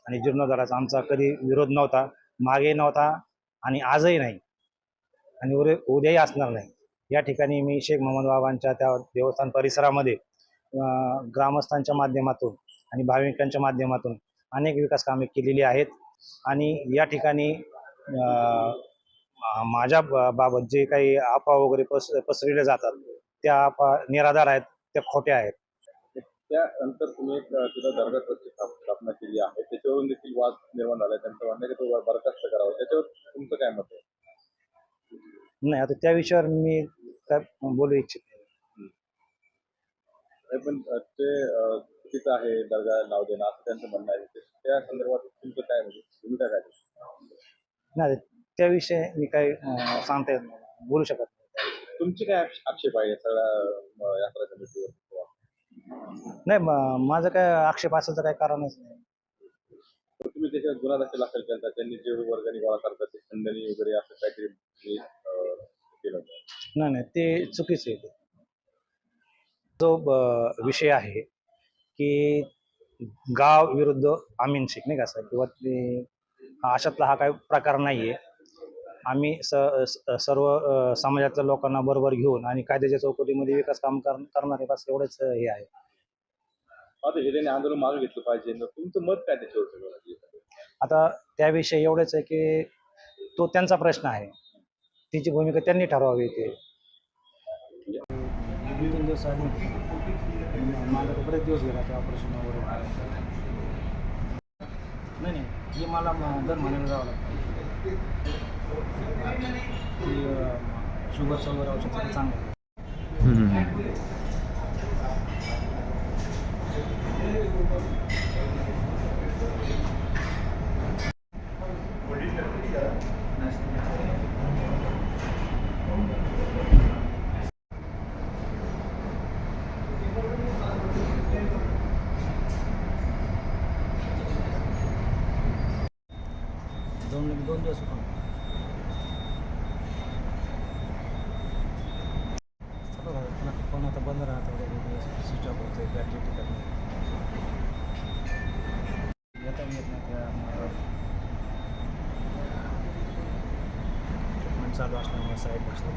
आणि जीर्णोद्धाराचा आमचा कधी विरोध नव्हता, मागे नव्हता आणि आजही नाही आणि उद्याही असणार नाही. या ठिकाणी मी शेख मोहम्मद बाबांच्या त्या देवस्थान परिसरामध्ये ग्रामस्थांच्या माध्यमातून आणि भाविकांच्या माध्यमातून अनेक विकास कामे केलेली आहेत आणि या ठिकाणी माझ्या बाबत जे काही अफवा वगैरे पसरविल्या जातात त्या अफवा निराधार आहेत, त्या खोट्या आहेत. त्यानंतर तुम्ही तिथं दर्गा ट्रस्टची स्थापना केली आहे, त्याच्यावरून देखील वाद निर्माण झाला. त्यांचं म्हणणं की तो बरखास्त करावा. त्याच्यावर तुमचं काय मत आहे? नाही, आता त्या विषयावर मी काय बोलू इच्छित नाही, पण ते चुकीचं आहे दर्गा नाव देणं असं त्यांचं म्हणणं आहे. त्या संदर्भात तुमचं काय म्हणजे भूमिका काय? नाही, त्याविषयी मी काही सांगता बोलू शकत नाही. तुमची काय आक्षेप आहे सगळ्या यात्रा समितीवर? नाही, माझं काय आक्षेप असायचं काही कारणच नाही. तुम्ही त्याच्यात गुन्हा दाखल केला, त्यांनी जे वर्गणी गोळा करतात ते खंडणी वगैरे असं काहीतरी केलं? नाही, ते चुकीचं आहे. जो विषय आहे की गाव विरुद्ध अमीन शेख नाही का सर, किंवा ते अशातला हा काही प्रकार नाही आहे. आम्ही सर्व समाजातल्या लोकांना बरोबर घेऊन आणि कायद्याच्या चौकटीमध्ये विकास काम करणारे बस एवढंच हे आहे. आता हे त्यांनी आंदोलन मागे घेतलं पाहिजे. तुमचं मत काय त्याच्यावर? आता त्याविषयी एवढंच आहे की तो त्यांचा प्रश्न आहे, तिची भूमिका त्यांनी ठरवावी. ते 2-3 दिवस आधी माझा बरेच दिवस गेला त्या ऑपरेशन वगैरे. नाही, हे मला दर महिन्याला जावं लागतं की शुगरचं वगैरे औषध चांगलं आहे. दोन दिवस फोन आता बंद राहतो, स्विच ऑफ होते, बॅटरी टिकत नाही, येता येत नाही. त्या ट्रीटमेंट चालू असल्यामुळे साईड बसलं.